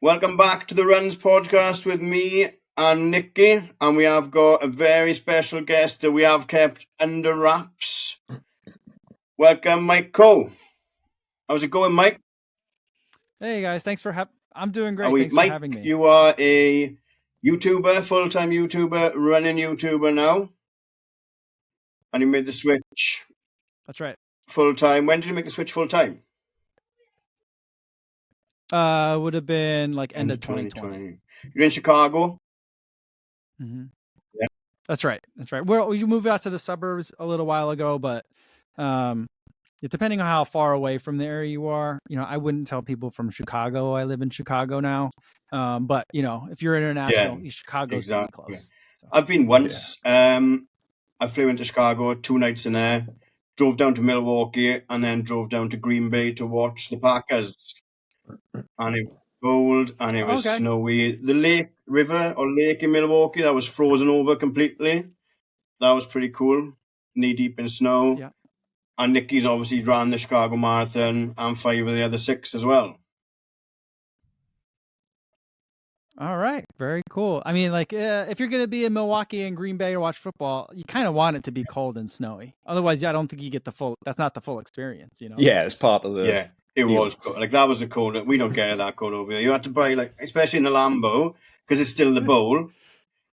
Welcome back to the Runs podcast with me and Nikki, and we have got a very special guest that we have kept under wraps. Welcome, Mike Ko. How's it going, Mike? Hey guys, thanks for I'm doing great. Thanks Mike, for having me. You are a YouTuber, full-time YouTuber, running YouTuber now, and you made the switch. That's right. Full-time. When did you make the switch full-time? Would have been like end of 2020. You're in Chicago? Mm-hmm. Yeah. That's right. Well, you moved out to the suburbs a little while ago, but depending on how far away from the area you are, I wouldn't tell people from Chicago I live in Chicago now. But if you're international, Chicago's exactly. Close. So. I've been once. I flew into Chicago, 2 nights in there, drove down to Milwaukee, and then drove down to Green Bay to watch the Packers. And it was cold and it was snowy. The lake in Milwaukee, that was frozen over completely. That was pretty cool. Knee deep in snow. Yeah. And Nikki's obviously ran the Chicago Marathon and 5 of the other 6 as well. All right. Very cool. I mean, if you're going to be in Milwaukee and Green Bay to watch football, you kind of want it to be cold and snowy. Otherwise, I don't think you get that's not the full experience, Yeah, it's part of the... Yeah, it was cold. That was the cold. We don't get that cold over here. You have to buy, especially in the Lambeau, because it's still the bowl.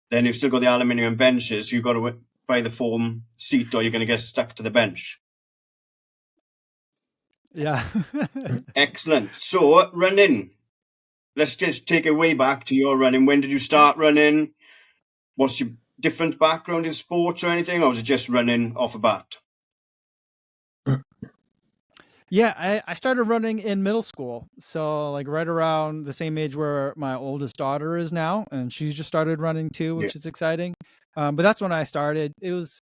Then you've still got the aluminium benches. So you've got to buy the foam seat or you're going to get stuck to the bench. Yeah. Excellent. So, running. Let's just take it way back to your running. When did you start running? What's your different background in sports or anything? Or was it just running off a bat? Yeah, I started running in middle school. So right around the same age where my oldest daughter is now. And she's just started running too, which is exciting. But that's when I started. It was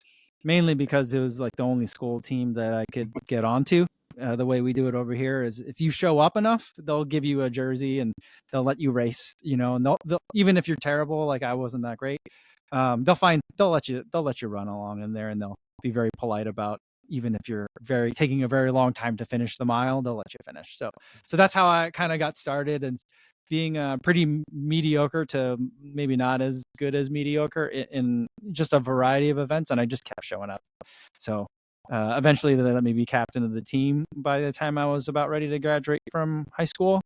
mainly because it was the only school team that I could get onto. The way we do it over here is if you show up enough, they'll give you a jersey and they'll let you race, and they'll even if you're terrible, like I wasn't that great, they'll let you run along in there and they'll be very polite about, even if you're taking a very long time to finish the mile, they'll let you finish. So that's how I kind of got started, and being pretty mediocre to maybe not as good as mediocre in just a variety of events. And I just kept showing up. So eventually they let me be captain of the team by the time I was about ready to graduate from high school.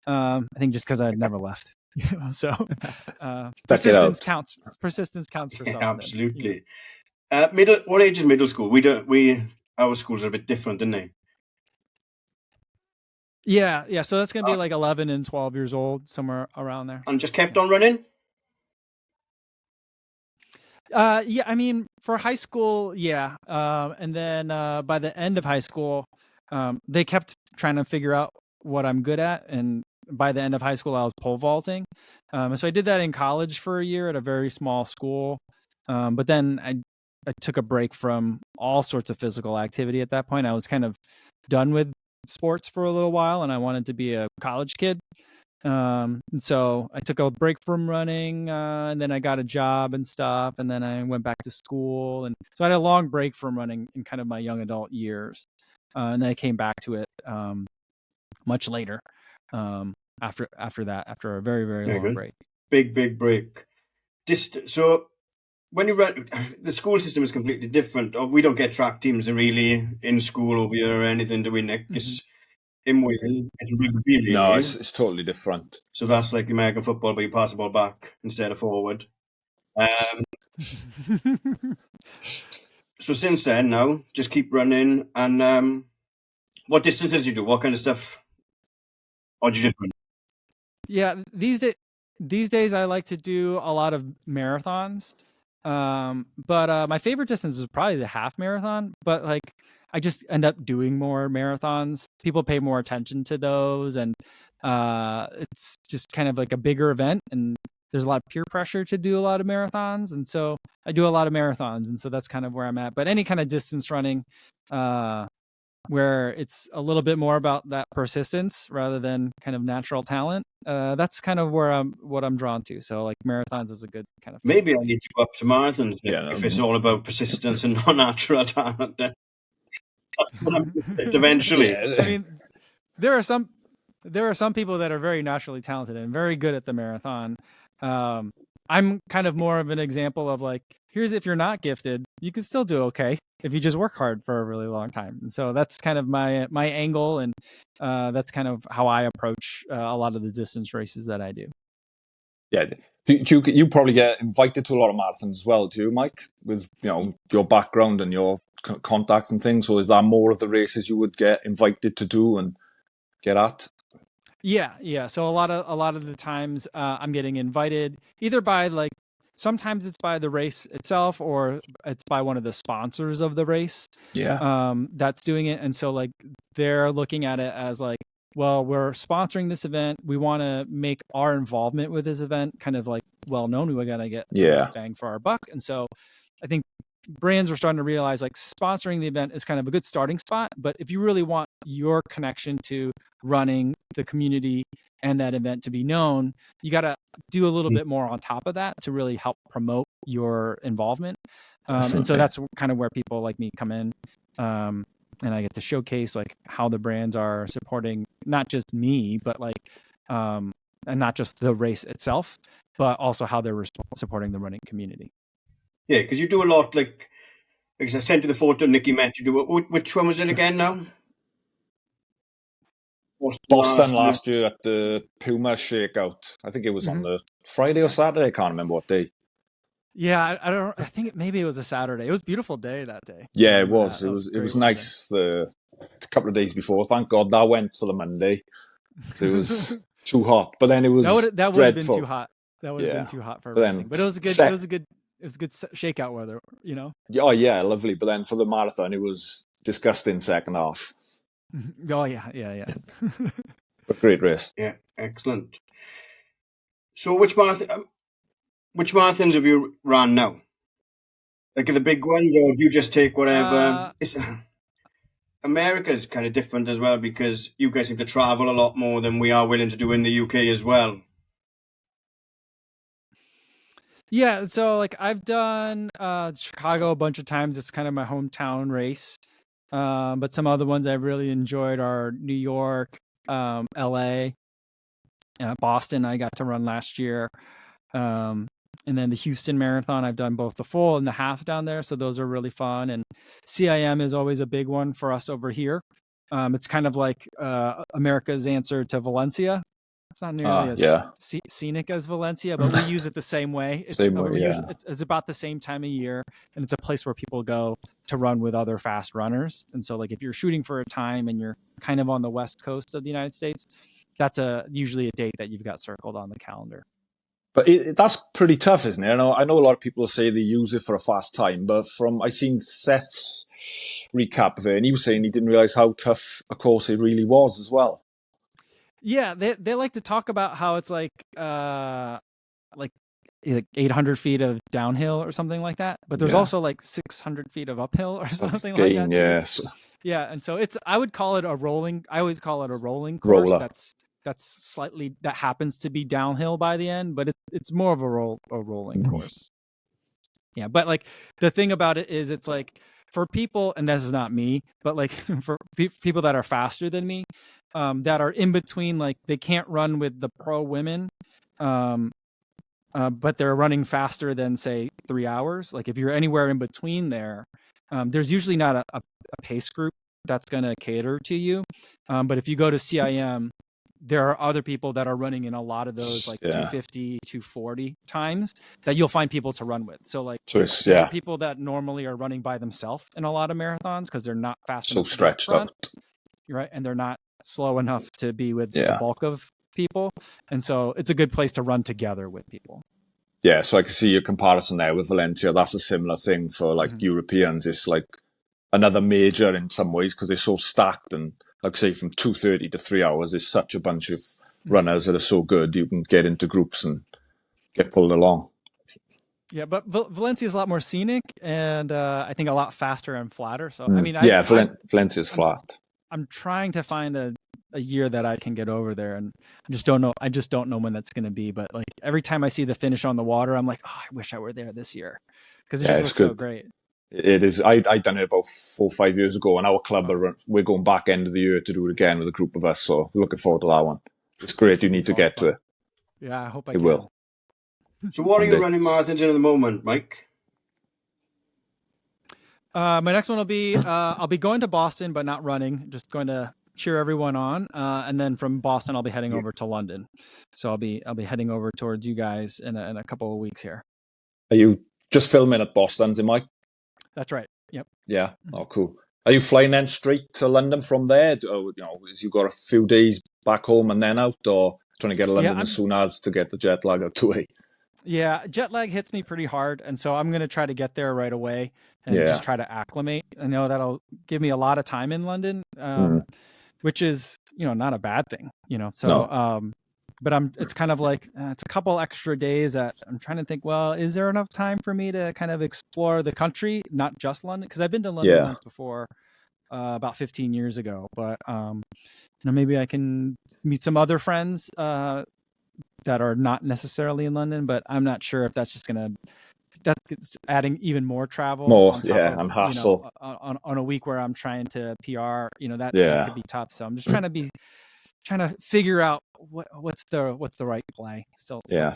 I think just because I had never left. So persistence counts. Persistence counts for something. Absolutely. What age is middle school? Our schools are a bit different, aren't they? Yeah. So that's going to be 11 and 12 years old, somewhere around there. And just kept on running? Yeah, I mean, for high school, yeah. And then by the end of high school, they kept trying to figure out what I'm good at. And by the end of high school, I was pole vaulting. So I did that in college for a year at a very small school. But then I took a break from all sorts of physical activity at that point. I was kind of done with sports for a little while and I wanted to be a college kid. So I took a break from running, and then I got a job and stuff. And then I went back to school. And so I had a long break from running in kind of my young adult years. And then I came back to it, much later, after a very, very long break. Big break. So when you run, the school system is completely different. We don't get track teams really in school over here or anything, do we, Nick? Mm-hmm. In Wales, no, it's totally different. So that's like American football, but you pass the ball back instead of forward. So since then, now just keep running. And what distances you do? What kind of stuff? Or do you just run? Yeah, these days I like to do a lot of marathons. But my favorite distance is probably the half marathon. But I just end up doing more marathons. People pay more attention to those, and it's just kind of like a bigger event, and there's a lot of peer pressure to do a lot of marathons, and so I do a lot of marathons, and so that's kind of where I'm at. But any kind of distance running, where it's a little bit more about that persistence rather than kind of natural talent, that's kind of what I'm drawn to. So marathons is a good kind of thing. Maybe I need to go up to marathons if it's all about persistence and not natural talent. That's what I'm eventually. I mean, there are some there are some people that are very naturally talented and very good at the marathon. I'm kind of more of an example of like, here's if you're not gifted, you can still do okay if you just work hard for a really long time. And so that's kind of my angle, and that's kind of how I approach a lot of the distance races that I do. Yeah. You probably get invited to a lot of marathons as well, too, Mike, with your background and your contacts and things. So is that more of the races you would get invited to do and get at? Yeah. So a lot of the times I'm getting invited either by like, sometimes it's by the race itself or it's by one of the sponsors of the race. Yeah. That's doing it. And so like they're looking at it as like, well, we're sponsoring this event. We want to make our involvement with this event kind of like well known. We got to get bang for our buck. And so I think brands are starting to realize like sponsoring the event is kind of a good starting spot. But if you really want your connection to running, the community, and that event to be known, you got to do a little bit more on top of that to really help promote your involvement. And so that's kind of where people like me come in. And I get to showcase like how the brands are supporting not just me, but like, and not just the race itself, but also how they're supporting the running community. Yeah, because you do a lot, like I sent you the photo Nikki met you do. Which one was it again now? Boston last year at the Puma Shakeout. I think it was on the Friday or Saturday. I can't remember what day. Yeah, I think maybe it was a Saturday. It was a beautiful day that day. Yeah, it was. It was nice. A couple of days before, thank God that went for the Monday. It was too hot, but then it was that would have been too hot. That would have been too hot for racing. But it was good. It was a good shakeout weather. Oh yeah, lovely. But then for the marathon, it was disgusting second half. Oh yeah. A great race. Yeah, excellent. So which marathons have you run now? Like the big ones, or do you just take whatever? America's kind of different as well because you guys seem to travel a lot more than we are willing to do in the UK as well. Yeah, so like I've done Chicago a bunch of times. It's kind of my hometown race. But some other ones I've really enjoyed are New York, LA, Boston. I got to run last year. And then the Houston Marathon, I've done both the full and the half down there. So those are really fun. And CIM is always a big one for us over here. It's kind of like America's answer to Valencia. It's not nearly as scenic as Valencia, but we use it the same way. It's about the same time of year, and it's a place where people go to run with other fast runners. And so like if you're shooting for a time and you're kind of on the West Coast of the United States, that's usually a date that you've got circled on the calendar. But that's pretty tough, isn't it? I know a lot of people say they use it for a fast time, but I've seen Seth's recap of it, and he was saying he didn't realize how tough a course it really was as well. Yeah, they like to talk about how it's like 800 feet of downhill or something like that, but there's also like 600 feet of uphill or something like that. Yes. Yeah, and so I would call it a rolling. I always call it a rolling course. Roller. That happens to be downhill by the end, but it's more of a rolling course. Yeah, but like the thing about it is it's like for people, and this is not me, but like for people that are faster than me, that are in between, like they can't run with the pro women, but they're running faster than say 3 hours. Like if you're anywhere in between there, there's usually not a pace group that's going to cater to you. But if you go to CIM, there are other people that are running in a lot of those like 250, 240 times that you'll find people to run with. So like these are people that normally are running by themselves in a lot of marathons because they're not fast enough. So stretched out. Right. And they're not slow enough to be with the bulk of people. And so it's a good place to run together with people. Yeah. So I can see your comparison there with Valencia. That's a similar thing for like Europeans. It's like another major in some ways because they're so stacked, and like say from 2:30 to 3 hours, there's such a bunch of runners that are so good you can get into groups and get pulled along. Yeah, but Valencia is a lot more scenic and I think a lot faster and flatter. So I mean, Valencia is flat. I'm trying to find a year that I can get over there, and I just don't know when that's going to be. But like every time I see the finish on the water, I'm like, oh, I wish I were there this year because it just looks so great. It is. I done it about 4 or 5 years ago, and our club we're going back end of the year to do it again with a group of us. So looking forward to that one. It's great. You need to get to it. Yeah, I hope I It can. will. So what are you running marathons in at the moment, Mike? My next one will be I'll be going to Boston, but not running. Just going to cheer everyone on, and then from Boston I'll be heading over to London. So I'll be heading over towards you guys in a couple of weeks here. Are you just filming at Boston's, Mike? That's right. Yep. Yeah. Oh, cool. Are you flying then straight to London from there? Or, as you got a few days back home and then out, or trying to get to London as soon as to get the jet lag out the way? Yeah, jet lag hits me pretty hard, and so I'm going to try to get there right away and just try to acclimate. I know that'll give me a lot of time in London, which is, not a bad thing, So, No. but it's kind of like it's a couple extra days that I'm trying to think. Well, is there enough time for me to kind of explore the country, not just London? Because I've been to London once before, about 15 years ago. But maybe I can meet some other friends that are not necessarily in London, but I'm not sure if that's just that's adding even more travel. And hassle. On a week where I'm trying to PR, that could be tough. So I'm just trying to figure out what's the right play. Still planning.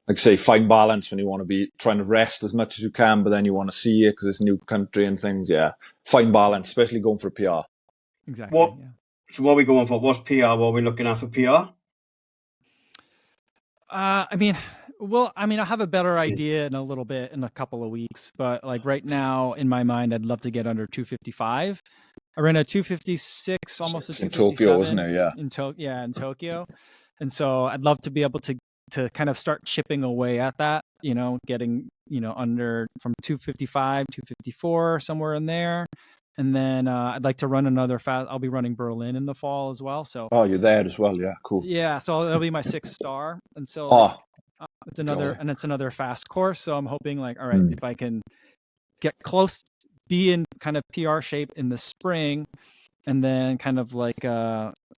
Like I say, find balance when you want to be trying to rest as much as you can, but then you want to see it because it's a new country and things. Yeah, find balance, especially going for PR. Exactly. So what are we going for? What's PR? What are we looking at for PR? I'll have a better idea in a couple of weeks, but like right now in my mind, I'd love to get under 255. I ran a 256, almost a 257 in Tokyo, isn't it? Yeah. In Tokyo. And so I'd love to be able to kind of start chipping away at that, getting, under from 255, 254, somewhere in there. And then I'd like to run another fast. I'll be running Berlin in the fall as well. So you're there as well. Yeah, cool. Yeah, so that'll be my 6th star, and so it's another fast course. So I'm hoping all right, if I can get close, be in kind of PR shape in the spring, and then kind of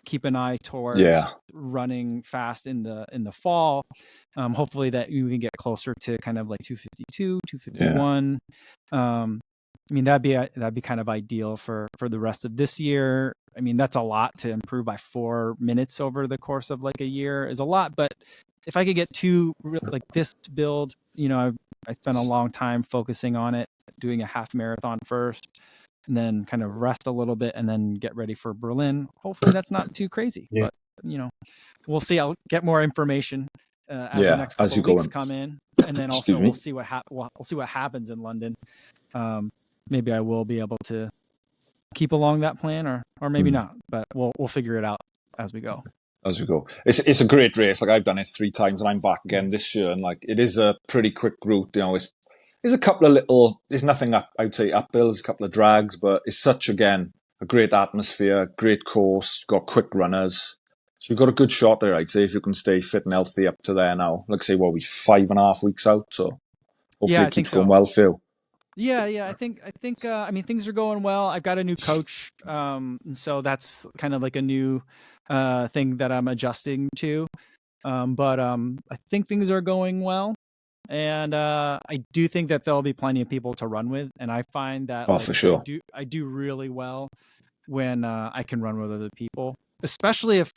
keep an eye towards running fast in the fall. Hopefully that you can get closer to kind of 252, 251. That'd be kind of ideal for the rest of this year. That's a lot to improve by 4 minutes over the course of a year is a lot. But if I could get this build, I spent a long time focusing on it, doing a half marathon first, and then kind of rest a little bit and then get ready for Berlin. Hopefully that's not too crazy, but we'll see. I'll get more information as the next couple of weeks come in, and then also we'll see what happens in London. Maybe I will be able to keep along that plan, or maybe not. But we'll figure it out as we go. It's a great race. I've done it 3 times, and I'm back again this year. And it is a pretty quick route. There's a couple of there's nothing up. I would say uphills, a couple of drags, but it's such a great atmosphere, great course. Got quick runners, so you've got a good shot there. I'd say if you can stay fit and healthy up to there now. Like say, we're 5.5 weeks out, so hopefully it keeps going well for you. Yeah. I think things are going well. I've got a new coach, and so that's kind of a new thing that I'm adjusting to. But I think things are going well, and I do think that there'll be plenty of people to run with. And I find that for sure, I do really well when I can run with other people, especially if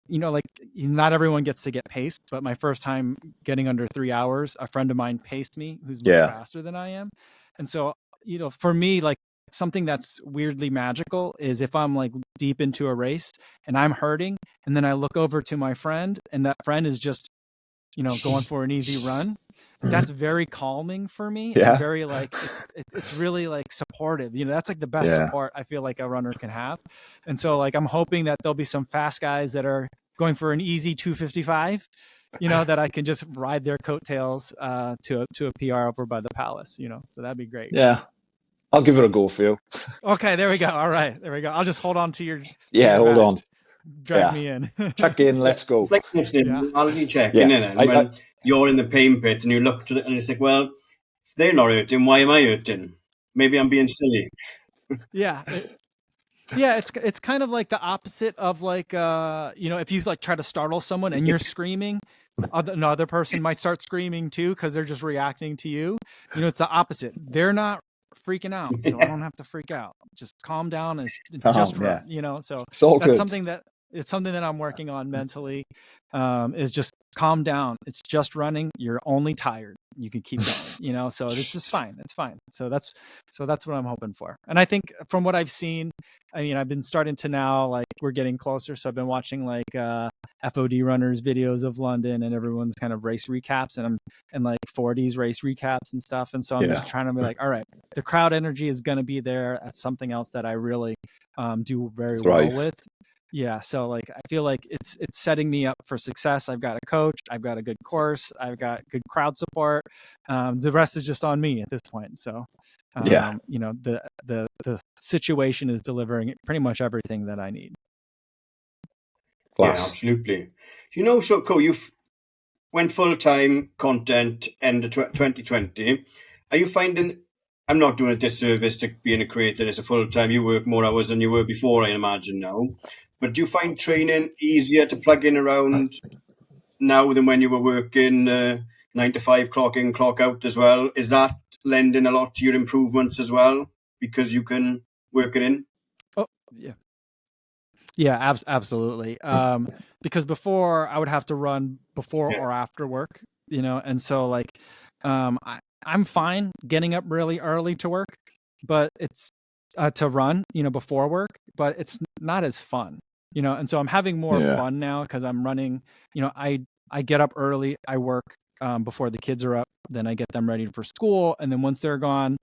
not everyone gets to get paced, but my first time getting under 3 hours, a friend of mine paced me who's much faster than I am. And so, for me, something that's weirdly magical is if I'm deep into a race and I'm hurting, and then I look over to my friend and that friend is just, going for an easy run. That's very calming for me. Yeah. And very it's really supportive. That's the best support I feel like a runner can have. And so I'm hoping that there'll be some fast guys that are going for an easy 255, that I can just ride their coattails to a PR over by the Palace, so that'd be great. Yeah. I'll give it a go for you. Okay, there we go. All right, there we go. I'll just hold on to your hold on. Drag me in. Tuck in, let's go. It's like reality check, isn't it? And when you're in the pain pit and you look to it and it's well, if they're not hurting, why am I hurting? Maybe I'm being silly. Yeah. It's kind of the opposite of if you try to startle someone and you're screaming, another person might start screaming too because they're just reacting to you. You know, it's the opposite. They're not freaking out, so I don't have to freak out. Just calm down and just run. You know, so that's something that I'm working on mentally. Is just calm down. It's just running. You're only tired. You can keep going. You know, so it's just fine. It's fine. So that's what I'm hoping for. And I think from what I've seen, I mean, I've been starting to now, like, we're getting closer. So I've been watching like FOD runners videos of London and everyone's kind of race recaps, and like 40s race recaps and stuff. And so I'm just trying to be like, all right, the crowd energy is going to be there. That's something else that I really do very well with. Yeah. So like, I feel like it's setting me up for success. I've got a coach, I've got a good course, I've got good crowd support. The rest is just on me at this point. So, you know, the situation is delivering pretty much everything that I need. Yeah, absolutely. You know, so Ko, you've went full-time content end of 2020. Are you finding, I'm not doing a disservice to being a creator as a full-time, you work more hours than you were before, I imagine now. But do you find training easier to plug in around now than when you were working 9 to 5, clock in, clock out as well? Is that lending a lot to your improvements as well because you can work it in? Oh, yeah. Yeah, absolutely. Because before I would have to run before or after work, you know, and so like I'm fine getting up really early to work, but it's to run, you know, before work, but it's not as fun, you know, and so I'm having more fun now because I'm running, you know, I get up early, I work before the kids are up, then I get them ready for school, and then once they're gone,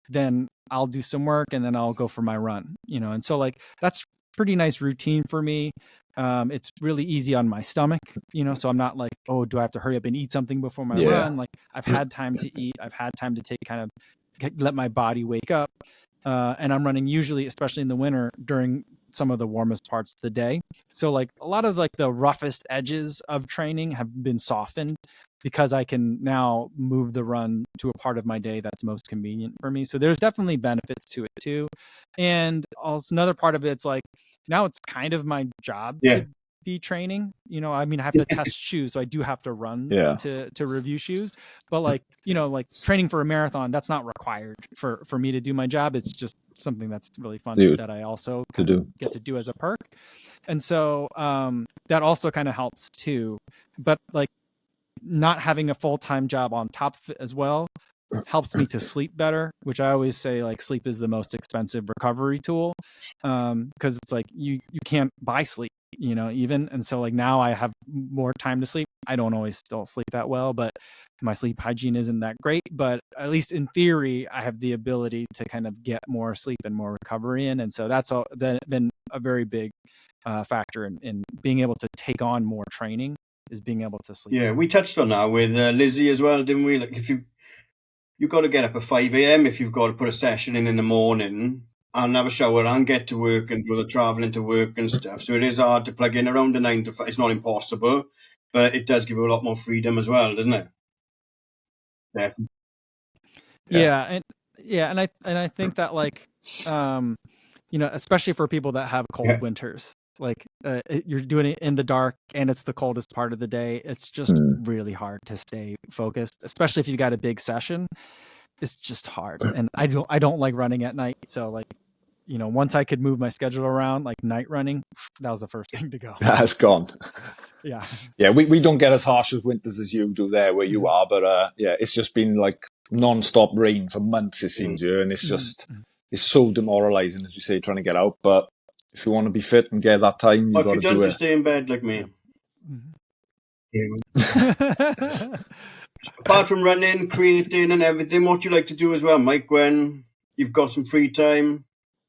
then I'll do some work and then I'll go for my run, you know, and so like that's pretty nice routine for me. It's really easy on my stomach, you know, so I'm not like, oh, do I have to hurry up and eat something before my run? Like, I've had time to eat. I've had time to let my body wake up. And I'm running usually, especially in the winter, during some of the warmest parts of the day. So like a lot of like the roughest edges of training have been softened because I can now move the run to a part of my day that's most convenient for me. So there's definitely benefits to it too. And also another part of it's like, now it's kind of my job to be training. You know, I mean, I have to test shoes, so I do have to run to review shoes. But like, you know, like training for a marathon, that's not required for me to do my job. It's just something that's really fun that I also get to do as a perk. And so that also kind of helps too. But like not having a full-time job on top of it as well helps me to sleep better, which I always say like sleep is the most expensive recovery tool. Because it's like you can't buy sleep, you know, even. And so like now I have more time to sleep. I don't always still sleep that well, but my sleep hygiene isn't that great. But at least in theory, I have the ability to kind of get more sleep and more recovery in. And so that's been a very big factor in being able to take on more training, is being able to sleep. Yeah, we touched on that with Lizzie as well, didn't we? Like if you've got to get up at 5 a.m. if you've got to put a session in the morning and have a shower and get to work and do the traveling to work and stuff. So it is hard to plug in around the 9 to 5. It's not impossible, but it does give you a lot more freedom as well, doesn't it? Definitely. Yeah. And I think that like, you know, especially for people that have cold winters, like you're doing it in the dark and it's the coldest part of the day. It's just really hard to stay focused, especially if you got a big session. It's just hard. And I don't like running at night. So like, you know, once I could move my schedule around, like night running, that was the first thing to go. That's gone. Yeah. Yeah, we don't get as harsh as winters as you do there where you are, but yeah, it's just been like non-stop rain for months, it seems, and it's just it's so demoralizing, as you say, trying to get out. But if you want to be fit and get that time, you've got to do it. Just stay in bed like me. Apart from running, creating and everything, what do you like to do as well, Mike, when you've got some free time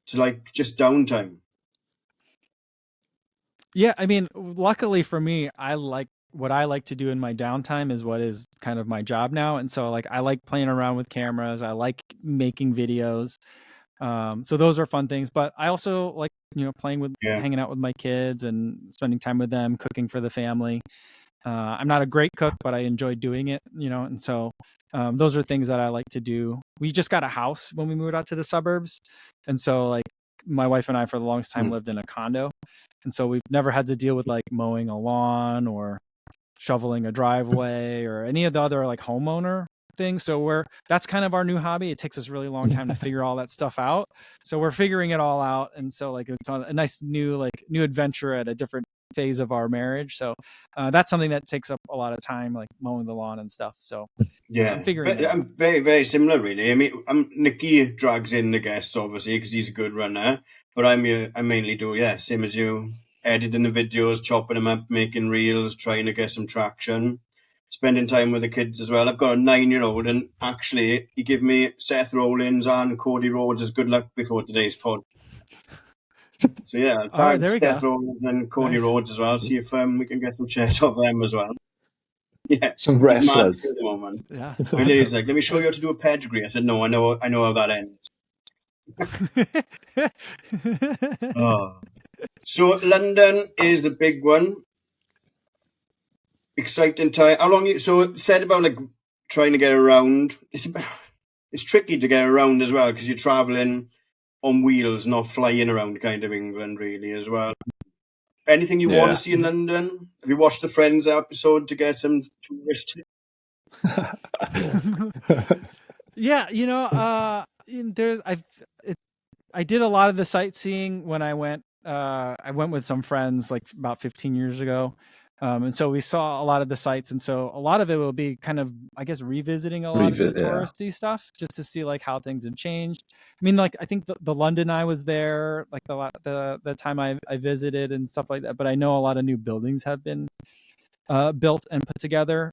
to like just downtime? Yeah, I mean, luckily for me, what I like to do in my downtime is what is kind of my job now. And so like I like playing around with cameras. I like making videos. So those are fun things. But I also like, you know, playing with hanging out with my kids and spending time with them, cooking for the family. I'm not a great cook, but I enjoy doing it, you know, and so those are things that I like to do. We just got a house when we moved out to the suburbs. And so like my wife and I for the longest time lived in a condo. And so we've never had to deal with like mowing a lawn or shoveling a driveway or any of the other like homeowner things. So that's kind of our new hobby. It takes us a really long time to figure all that stuff out. So we're figuring it all out. And so like it's on a nice new adventure at a different phase of our marriage. So that's something that takes up a lot of time, like mowing the lawn and stuff. So yeah, I'm very, very similar, really. I mean, Nicky drags in the guests, obviously, because he's a good runner. But I mainly do, same as you, editing the videos, chopping them up, making reels, trying to get some traction, spending time with the kids as well. I've got a 9-year-old, and actually, he gave me Seth Rollins and Cody Rhodes' good luck before today's pod. So yeah, I'll tag Seth Rollins and Cody Rhodes as well. See if we can get some shares of them as well. Yeah, some wrestlers. At the moment. Yeah, he's like, let me show you how to do a pedigree. I said, no, I know how that ends. So London is a big one. Exciting time. How long? So said about like trying to get around. It's tricky to get around as well because you're traveling on wheels, not flying around kind of England really as well. Anything you want to see in London? Have you watched the Friends episode to get some tourist? Yeah, I did a lot of the sightseeing when I went. I went with some friends like about 15 years ago. And so we saw a lot of the sites. And so a lot of it will be kind of, I guess, revisiting a lot of the touristy stuff just to see like how things have changed. I mean, like, I think the London I was there, like the time I visited and stuff like that. But I know a lot of new buildings have been built and put together.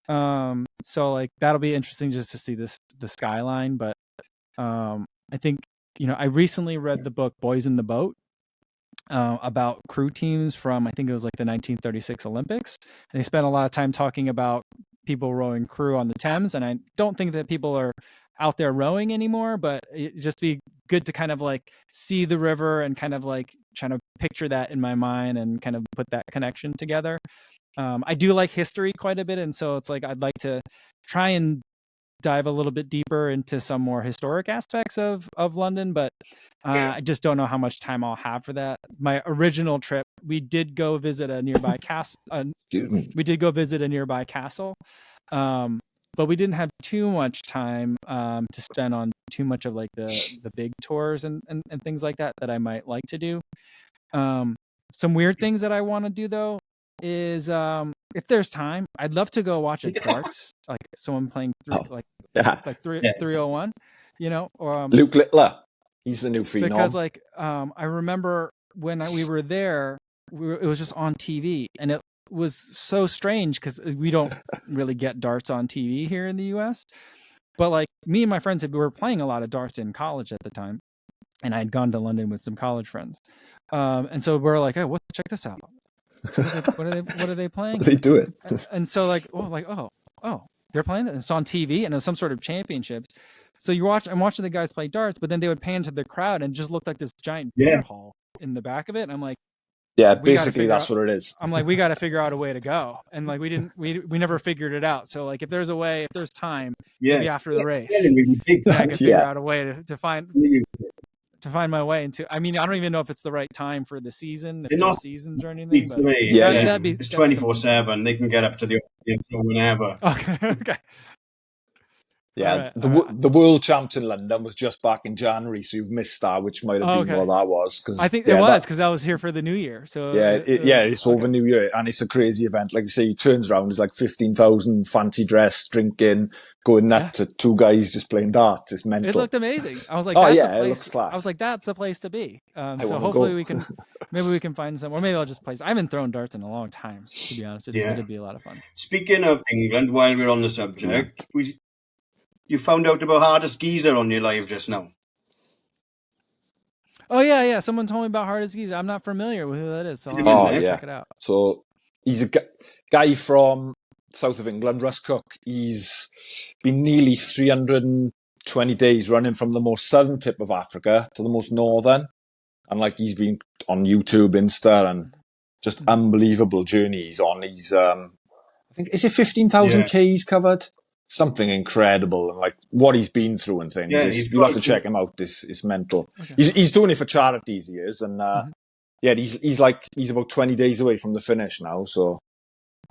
So like, that'll be interesting just to see the skyline. But I think, I recently read the book Boys in the Boat. About crew teams from, I think it was like the 1936 Olympics. And they spent a lot of time talking about people rowing crew on the Thames. And I don't think that people are out there rowing anymore, but it just be good to kind of like see the river and kind of like trying to picture that in my mind and kind of put that connection together. I do like history quite a bit. And so it's like, I'd like to try and dive a little bit deeper into some more historic aspects of London, but I just don't know how much time I'll have for that. My original trip, we did go visit a nearby castle. But we didn't have too much time to spend on too much of like the big tours and things like that I might like to do. Some weird things that I want to do though is if there's time, I'd love to go watch a darts, like someone playing 301, or Luke Littler. He's the new phenom. Because like I remember when we were there, it was just on TV, and it was so strange because we don't really get darts on TV here in the U.S. But like me and my friends were playing a lot of darts in college at the time, and I had gone to London with some college friends, and so we're like, "Oh, check this out! What are they playing? They do it." And so oh, they're playing it. And it's on TV, and it was some sort of championships. So I'm watching the guys play darts, but then they would pan to the crowd and just looked like this giant beer hall in the back of it. And I'm like, yeah, basically that's what it is. I'm like, we got to figure out a way to go. And like, we never figured it out. So like, if there's time, maybe after the race, I can figure out a way to find my way into. I mean, I don't even know if it's the right time for the season, if there's seasons or anything. But it's 24/7. They can get up to the audience whenever. Okay. Yeah, the world champs in London was just back in January, so you've missed that, which might have been what that was. Cause, I think it was because I was here for the New Year. So it's over New Year, and it's a crazy event. Like you say, he turns around, there's like 15,000 fancy dress, drinking, going nuts at two guys just playing darts. It's mental. It looked amazing. I was like, it looks class. I was like, that's a place to be. So hopefully we can, maybe we can find some, or maybe I'll just play. I haven't thrown darts in a long time, to be honest with you. It'd be a lot of fun. Speaking of England, while we're on the subject, you found out about Hardest Geezer on your live just now. Oh yeah. Someone told me about Hardest Geezer. I'm not familiar with who that is, so I'll check it out. So he's a guy from south of England, Russ Cook. He's been nearly 320 days running from the most southern tip of Africa to the most northern, and like he's been on YouTube, Insta, and just unbelievable journey he's on. He's I think is it 15,000 Ks covered. Something incredible, and like what he's been through and things. You have to check him out. It's mental. Okay. He's doing it for charities. He is, and he's about 20 days away from the finish now. So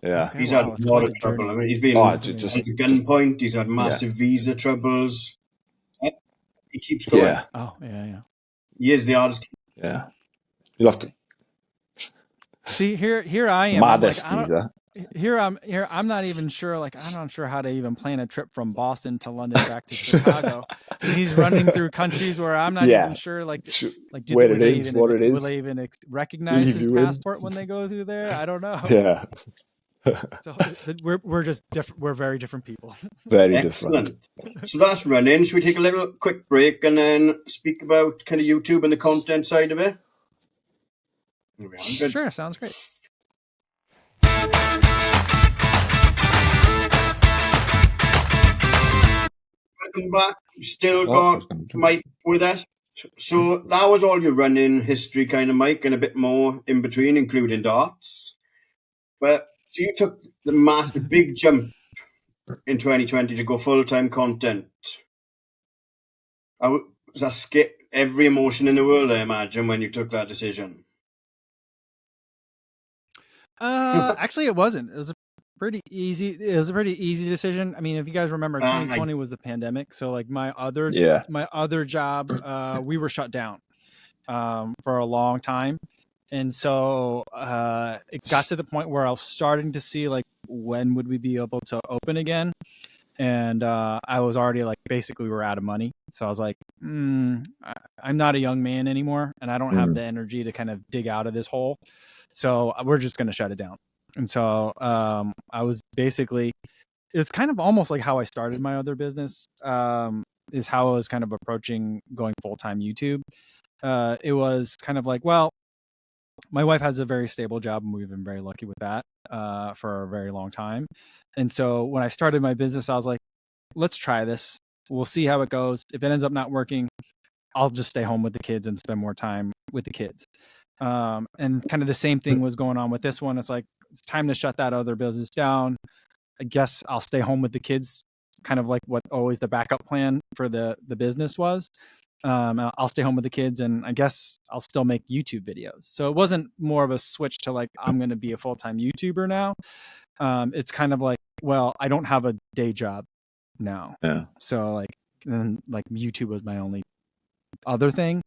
Yeah. Okay, He's wow, had a it's lot quite of a trouble. journey. I mean, he's been Oh, held just at gunpoint. He's had massive visa troubles. He keeps going. yeah, Oh, yeah. He is the hardest. yeah. You'll have to See, here I am. I'm like, maddest I don't. visa. I'm not even sure. Like, I'm not sure how to even plan a trip from Boston to London back to Chicago. And he's running through countries where I'm not even sure. Like Where it is, what it will is. they even recognize his you in. passport when they go through there? I don't know. Yeah. So we're just different. We're very different people. Very Excellent. different. So that's running. Should we take a little quick break and then speak about kind of YouTube and the content side of it? Sure, sounds great. Welcome back. We've still got Mike with us. So that was all your running history, kind of, Mike, and a bit more in between, including darts. But so you took the big jump in 2020 to go full-time content. Was that skip every emotion in the world, I imagine, when you took that decision? Actually, it wasn't. It was a pretty easy decision. I mean, if you guys remember, 2020 was the pandemic, so like my other job, we were shut down for a long time, and so it got to the point where I was starting to see like when would we be able to open again, and I was already like basically we're out of money, so I was like, I'm not a young man anymore, and I don't have the energy to kind of dig out of this hole, so we're just going to shut it down. And so I was basically, it's kind of almost like how I started my other business, is how I was kind of approaching going full-time YouTube. It was kind of like, well, my wife has a very stable job, and we've been very lucky with that for a very long time. And so when I started my business, I was like, let's try this. We'll see how it goes. If it ends up not working, I'll just stay home with the kids and spend more time with the kids. And kind of the same thing was going on with this one. It's like, it's time to shut that other business down. I guess I'll stay home with the kids, kind of like what always the backup plan for the business was. I'll stay home with the kids, and I guess I'll still make YouTube videos. So it wasn't more of a switch to like, I'm going to be a full-time YouTuber now. It's kind of like, well, I don't have a day job now. Yeah. So like, and like YouTube was my only other thing.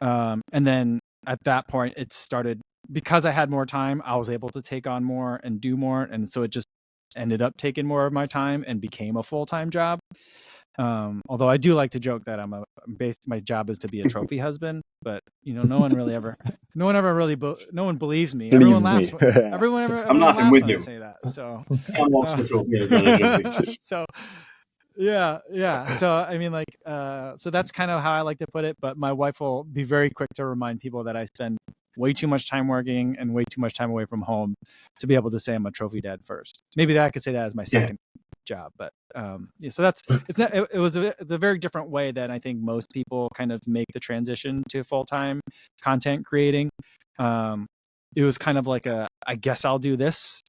And then at that point it started, because I had more time, I was able to take on more and do more. And so it just ended up taking more of my time and became a full-time job. Although I do like to joke that my job is to be a trophy husband, but no one believes me. Everyone laughs. I'm laughing with you. I say that. So I'm also a trophy husband. So yeah. So I mean, like, so that's kind of how I like to put it. But my wife will be very quick to remind people that I spend way too much time working and way too much time away from home to be able to say I'm a trophy dad first. Maybe that I could say that as my second job, but so it was a very different way that I think most people kind of make the transition to full-time content creating. It was kind of like I guess I'll do this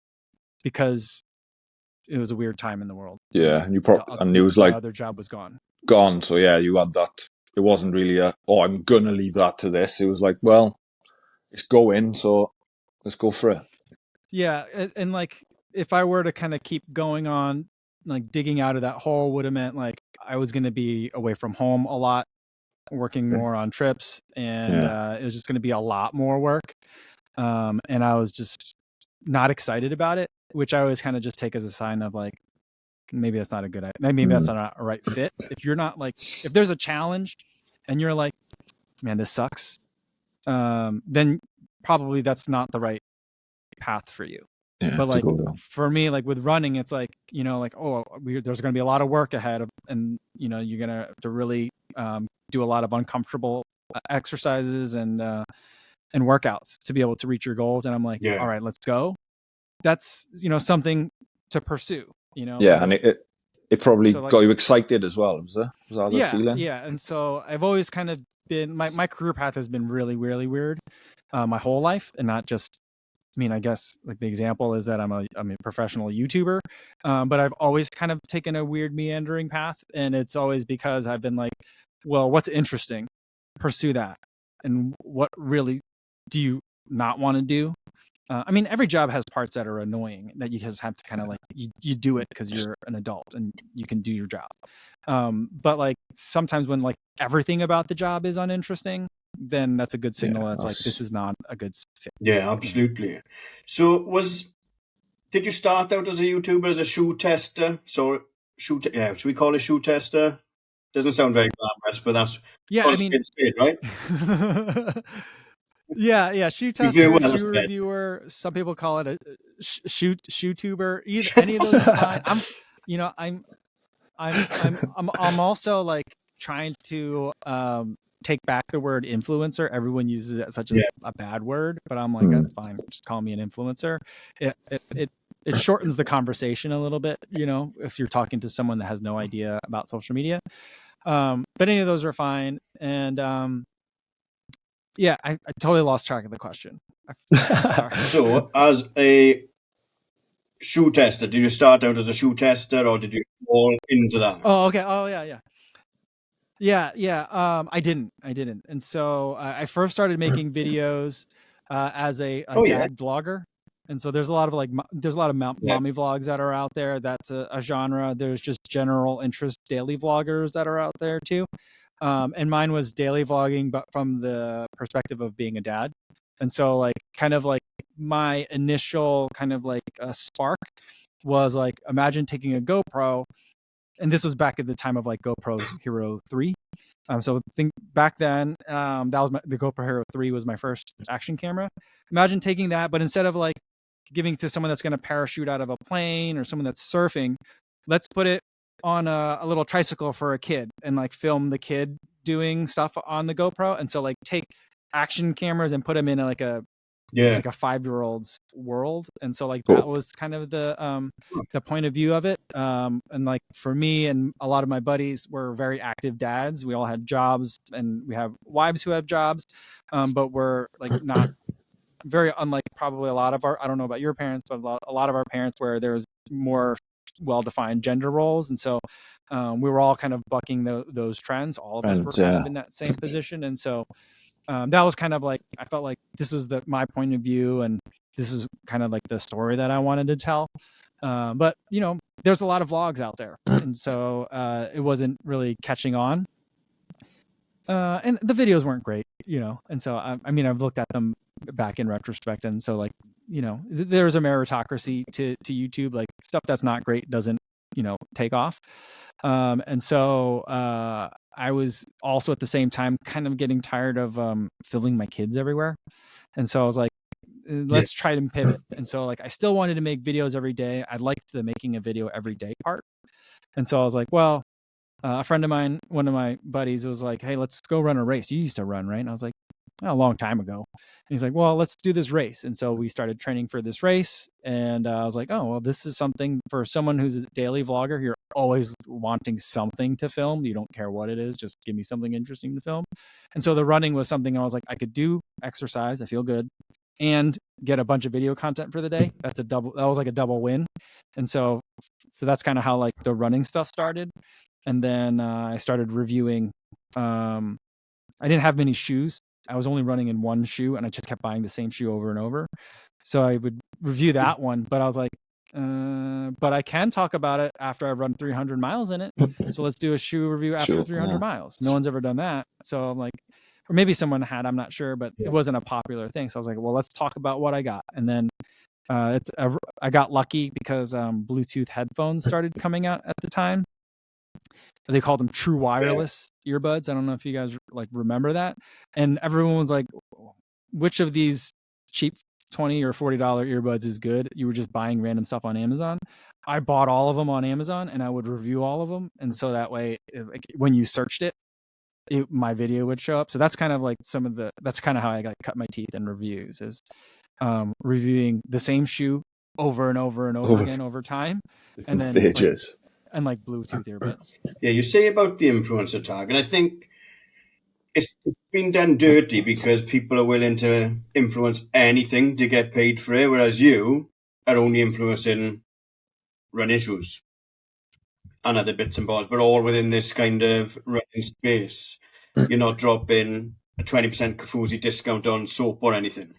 because it was a weird time in the world. Yeah, and it was like my other job was gone. So yeah, you had that. It wasn't really I'm gonna leave that to this. It was like, well, it's going, so let's go for it. Yeah, and like if I were to kind of keep going on, like digging out of that hole would have meant like I was going to be away from home a lot, working more on trips, and it was just going to be a lot more work. And I was just not excited about it, which I always kind of just take as a sign of like, maybe that's not a good idea. Maybe that's not a right fit. If you're not like, if there's a challenge and you're like, man, this sucks, then probably that's not the right path for you. Yeah, but like for me, like with running, it's like, like, there's going to be a lot of work ahead and you're going to have to really do a lot of uncomfortable exercises and workouts to be able to reach your goals. And I'm like, all right, let's go. That's, something to pursue, Yeah. And it probably got you excited as well. Was that the feeling? Yeah. And so I've always kind of been, my career path has been really, really weird my whole life, and not just, I guess like the example is that I'm a professional YouTuber, but I've always kind of taken a weird meandering path, and it's always because I've been like, well, what's interesting? Pursue that. And what really do you not want to do? I mean, every job has parts that are annoying that you just have to kind of like, you do it because you're an adult and you can do your job. But like sometimes when like everything about the job is uninteresting, then that's a good signal. That's like, this is not a good fit. Yeah, absolutely. So did you start out as a YouTuber as a shoe tester? So should we call it shoe tester? Doesn't sound very glamorous, but that's Yeah, I mean, it's paid, right? yeah, shoe tester, shoe reviewer. Some people call it a shoe tuber. Either any of those is fine. I'm also like trying to take back the word influencer. Everyone uses it as such a bad word, but I'm like, that's fine. Just call me an influencer. It shortens the conversation a little bit, if you're talking to someone that has no idea about social media. But any of those are fine. And yeah, I totally lost track of the question. Sorry. So as a shoe tester, did you start out as a shoe tester or did you fall into that? Oh, okay. Oh, yeah. I didn't. And so I first started making videos as a dad vlogger. And so there's a lot of mommy vlogs that are out there. That's a genre. There's just general interest daily vloggers that are out there too. And mine was daily vlogging, but from the perspective of being a dad. And so like kind of like my initial kind of like a spark was like, imagine taking a GoPro, and this was back at the time of like GoPro Hero 3. So think back then, that was the GoPro Hero 3 was my first action camera. Imagine taking that, but instead of like giving to someone that's going to parachute out of a plane or someone that's surfing, let's put it on a little tricycle for a kid and like film the kid doing stuff on the GoPro. And so like take action cameras and put them in like a 5-year-old's world. And so like that was kind of the point of view of it. And like for me and a lot of my buddies were very active dads. We all had jobs and we have wives who have jobs, but we're like not very unlike probably a lot of our, I don't know about your parents, but a lot of our parents where there's more well-defined gender roles. And so we were all kind of bucking those trends. All of us were kind of in that same position. And so that was kind of like, I felt like this was my point of view. And this is kind of like the story that I wanted to tell. But there's a lot of vlogs out there. And so it wasn't really catching on. And the videos weren't great, and so I mean, I've looked at them back in retrospect, and so like, there's a meritocracy to YouTube. Like stuff that's not great doesn't, take off. And so I was also at the same time kind of getting tired of filming my kids everywhere. And so I was like, let's try to pivot. And so like I still wanted to make videos every day. I liked the making a video every day part. And so I was like, well, a friend of mine, one of my buddies, was like, hey, let's go run a race. You used to run, right? And I was like, a long time ago. And he's like, well, let's do this race. And so we started training for this race. And I was like, oh, well, this is something for someone who's a daily vlogger. You're always wanting something to film. You don't care what it is. Just give me something interesting to film. And so the running was something I was like, I could do exercise. I feel good. And get a bunch of video content for the day. That was like a double win. And so that's kind of how like the running stuff started. And then I started reviewing. I didn't have many shoes. I was only running in one shoe, and I just kept buying the same shoe over and over. So I would review that one, but I was like, but I can talk about it after I've run 300 miles in it. So let's do a shoe review after 300 miles. No one's ever done that. So I'm like, or maybe someone had, I'm not sure, but it wasn't a popular thing. So I was like, well, let's talk about what I got. And then I got lucky because Bluetooth headphones started coming out at the time. They called them true wireless earbuds. I don't know if you guys like remember that. And everyone was like, which of these cheap $20 or $40 earbuds is good? You were just buying random stuff on Amazon. I bought all of them on Amazon and I would review all of them. And so that way, when you searched it, my video would show up. So that's kind of like that's kind of how I got cut my teeth in reviews, is reviewing the same shoe over and over and over again over time. Different stages. And like Bluetooth earbuds. Yeah, you say about the influencer tag, and I think it's been done dirty because people are willing to influence anything to get paid for it, whereas you are only influencing running shoes and other bits and bobs, but all within this kind of running space. You're not dropping a 20% Kofuzi discount on soap or anything.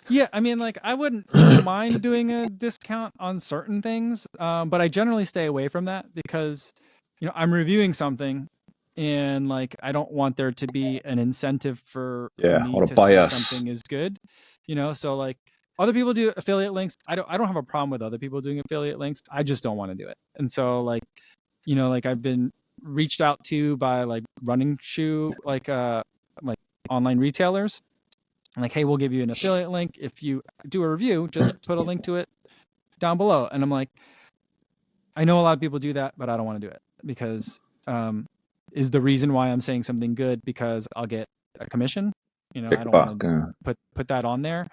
Yeah, I mean, like, I wouldn't mind doing a discount on certain things, but I generally stay away from that because, I'm reviewing something, and like, I don't want there to be an incentive for me or a to say bias. something is good. So like, other people do affiliate links. I don't have a problem with other people doing affiliate links. I just don't want to do it. And so like, like, I've been reached out to by like running shoe like online retailers. Like, hey, we'll give you an affiliate link if you do a review. Just put a link to it down below. And I'm like, I know a lot of people do that, but I don't want to do it because is the reason why I'm saying something good because I'll get a commission. I don't want to put that on there.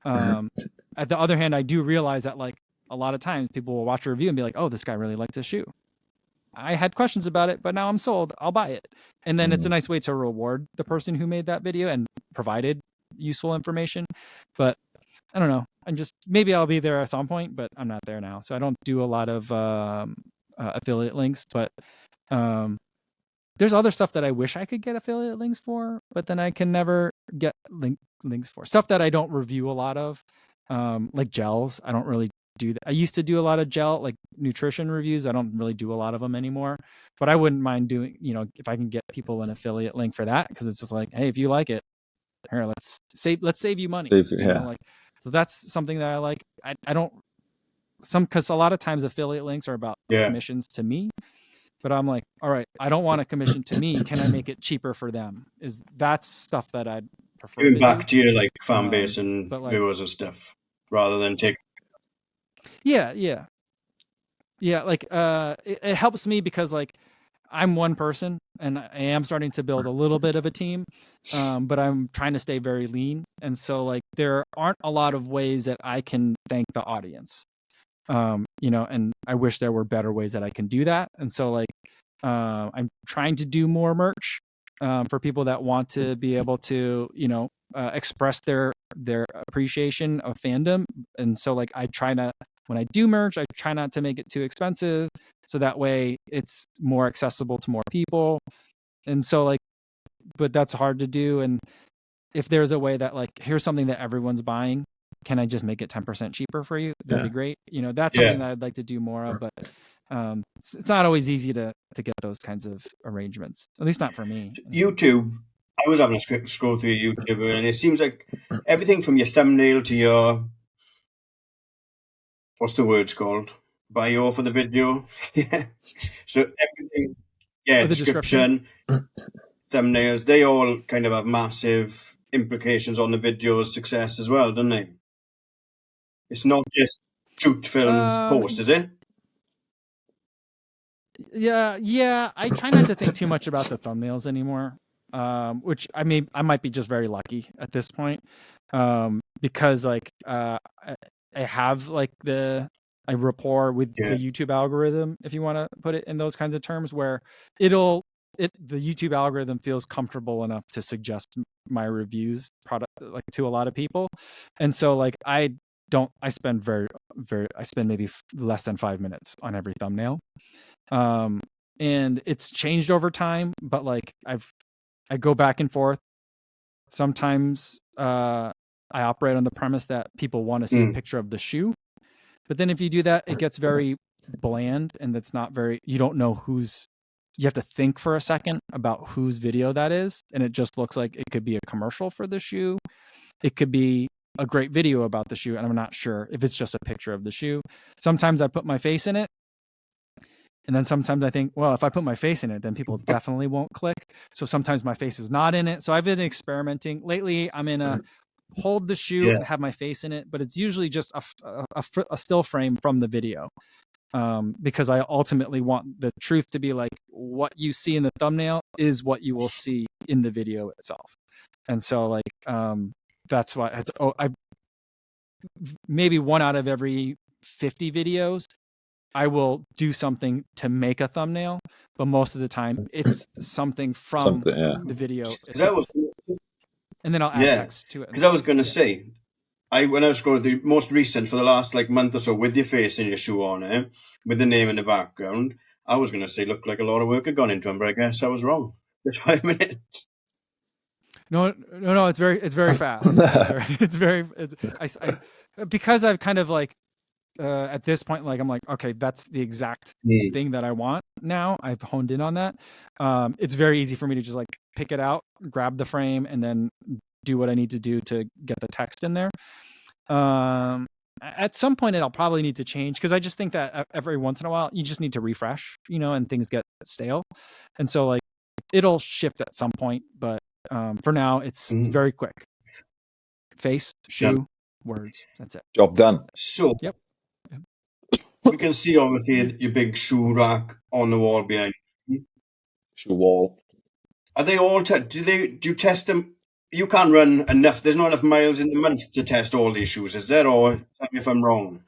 At the other hand, I do realize that like a lot of times people will watch a review and be like, oh, this guy really liked this shoe. I had questions about it, but now I'm sold. I'll buy it. And then it's a nice way to reward the person who made that video and provided useful information. But I don't know. Maybe I'll be there at some point, but I'm not there now. So I don't do a lot of affiliate links, but there's other stuff that I wish I could get affiliate links for, but then I can never get links for stuff that I don't review a lot of, like gels. I don't really do that. I used to do a lot of gel, like nutrition reviews. I don't really do a lot of them anymore, but I wouldn't mind doing, if I can get people an affiliate link for that. Cause it's just like, hey, if you like it, here, let's save you money. So that's something that I like. I don't because a lot of times affiliate links are about commissions to me, but I'm like, all right, I don't want a commission to me. Can I make it cheaper for them? That's stuff that I'd prefer. Giving back to your like fan base and viewers and stuff rather than take. Yeah. Like, it helps me because like I'm one person and I am starting to build a little bit of a team, but I'm trying to stay very lean. And so like, there aren't a lot of ways that I can thank the audience, and I wish there were better ways that I can do that. And so like, I'm trying to do more merch, for people that want to be able to, express their appreciation of fandom. And so like, when I do merch, I try not to make it too expensive. So that way it's more accessible to more people. And so like, but that's hard to do. And if there's a way that like, here's something that everyone's buying, can I just make it 10% cheaper for you? That'd be great. That's something that I'd like to do more of, but it's not always easy to get those kinds of arrangements, at least not for me. YouTube, I was having a scroll through YouTube and it seems like everything from your thumbnail to your, what's the words called? Bio for the video. So everything, the description, thumbnails, they all kind of have massive implications on the video's success as well, don't they? It's not just shoot, film, post, is it? Yeah. I try not to think too much about the thumbnails anymore, which I might be just very lucky at this point, because like I have like a rapport with the YouTube algorithm, if you want to put it in those kinds of terms, where the YouTube algorithm feels comfortable enough to suggest my reviews like to a lot of people. And so like I spend maybe less than 5 minutes on every thumbnail. And it's changed over time, but like I go back and forth. Sometimes I operate on the premise that people want to see a picture of the shoe. But then if you do that, it gets very bland and it's not very, you don't know you have to think for a second about whose video that is. And it just looks like it could be a commercial for the shoe. It could be a great video about the shoe. And I'm not sure if it's just a picture of the shoe. Sometimes I put my face in it. And then sometimes I think, well, if I put my face in it, then people definitely won't click. So sometimes my face is not in it. So I've been experimenting. Lately, I'm in a hold the shoe and have my face in it, but it's usually just a still frame from the video, because I ultimately want the truth to be like what you see in the thumbnail is what you will see in the video itself. And so like that's why I maybe 1 out of every 50 videos I will do something to make a thumbnail, but most of the time it's something from the video itself. And then I'll add text to it. Because I was going to say, when I was scrolling the most recent for the last like month or so with your face and your shoe on it, with the name in the background, I was going to say looked like a lot of work had gone into them, but I guess I was wrong. Just 5 minutes. No. It's very fast. Because I've kind of like at this point, like I'm like, okay, that's the exact thing that I want now. I've honed in on that. It's very easy for me to just like pick it out, grab the frame, and then do what I need to do to get the text in there. At some point I'll probably need to change, because I just think that every once in a while you just need to refresh, and things get stale. And so like it'll shift at some point, but for now it's very quick. Face, shoe, words. That's it. Job done. So yep. We can see obviously your big shoe rack on the wall behind you. Shoe wall. Are they all do you test them? You can't run enough. There's not enough miles in the month to test all these shoes, is there? Or tell me if I'm wrong.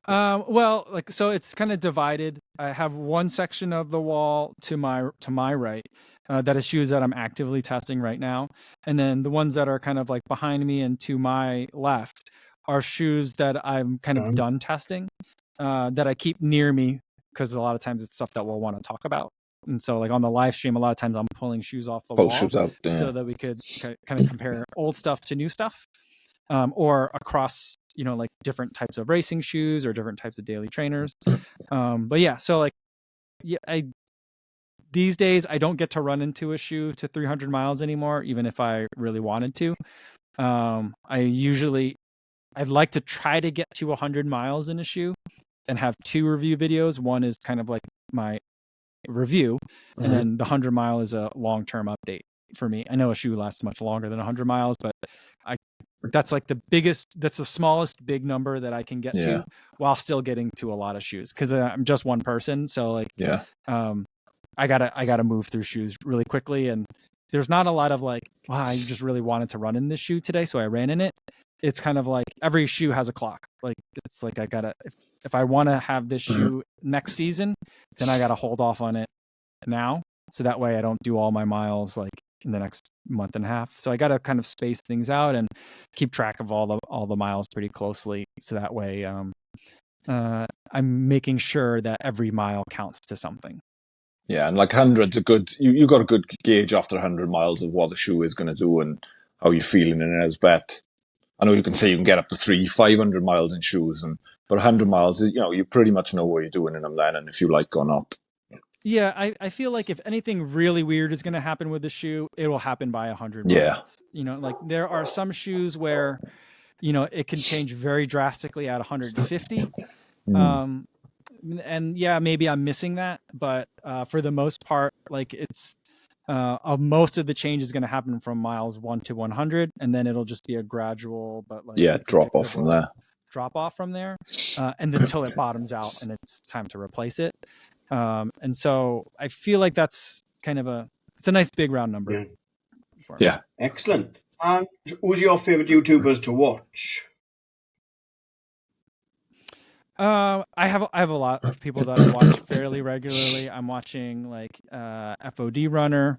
Well, like, so it's kind of divided. I have one section of the wall to my right that is shoes that I'm actively testing right now, and then the ones that are kind of like behind me and to my left are shoes that I'm kind of done testing, that I keep near me, because a lot of times it's stuff that we'll want to talk about. And so like on the live stream, a lot of times I'm pulling shoes off the wall shoes out, so that we could kind of compare old stuff to new stuff, or across, like different types of racing shoes or different types of daily trainers. But yeah, so like, these days I don't get to run into a shoe to 300 miles anymore, even if I really wanted to. I'd like to try to get to 100 miles in a shoe and have 2 review videos. One is kind of like my review, and then the 100 mile is a long-term update for me. I know a shoe lasts much longer than 100 miles, but that's like that's the smallest big number that I can get to while still getting to a lot of shoes, because I'm just one person. So like, I gotta move through shoes really quickly, and there's not a lot of like, wow, I just really wanted to run in this shoe today, so I ran in it. It's kind of like every shoe has a clock. Like, it's like I gotta, if I want to have this shoe next season, then I gotta hold off on it now, so that way I don't do all my miles like in the next month and a half. So I gotta kind of space things out and keep track of all the miles pretty closely, so that way I'm making sure that every mile counts to something. Yeah, and like 100's a good, you got a good gauge after 100 miles of what the shoe is going to do and how you're feeling in it as bet. I know you can say you can get up to 500 miles in shoes, but 100 miles is, you pretty much know what you're doing in them then, and if you like or not. Yeah, I feel like if anything really weird is going to happen with the shoe, it will happen by 100 miles. Like there are some shoes where, it can change very drastically at 150. And yeah, maybe I'm missing that, but for the most part, like it's most of the change is going to happen from miles 1 to 100, and then it'll just be a gradual, but like drop off from there. And then until it bottoms out and it's time to replace it. And so I feel like that's kind of it's a nice big round number. Yeah. Excellent. And who's your favorite YouTubers to watch? I have a lot of people that I watch fairly regularly. I'm watching like FOD Runner.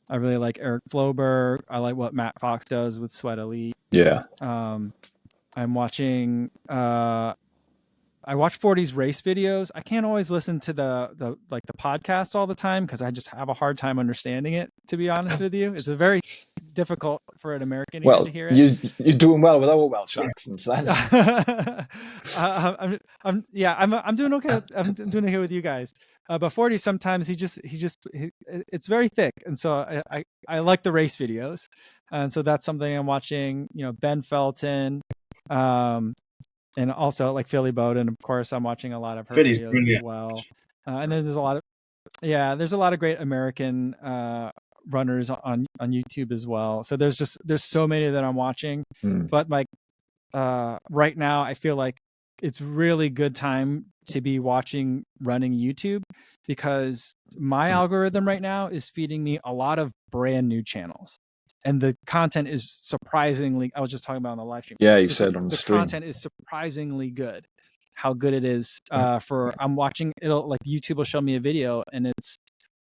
I really like Eric Floberg. I like what Matt Fox does with Sweat Elite. Yeah. I'm watching I watch 40's race videos. I can't always listen to the podcasts all the time, because I just have a hard time understanding it, to be honest with you. It's a very difficult for an American to hear it. You're doing well with our Welsh accents then. I'm doing okay. I'm doing okay with you guys. But 40 sometimes he it's very thick, and so I like the race videos, and so that's something I'm watching. Ben Felton, and also like Philly Bowden. Of course, I'm watching a lot of her videos as well. And then there's a lot of great American runners on YouTube as well. So there's so many that I'm watching. But like right now, I feel like it's really good time to be watching running YouTube, because my algorithm right now is feeding me a lot of brand new channels. And the content is surprisingly, I was just talking about on the live stream. Yeah, you said on the stream. The content is surprisingly good. How good it is I'm watching, YouTube will show me a video, and it's,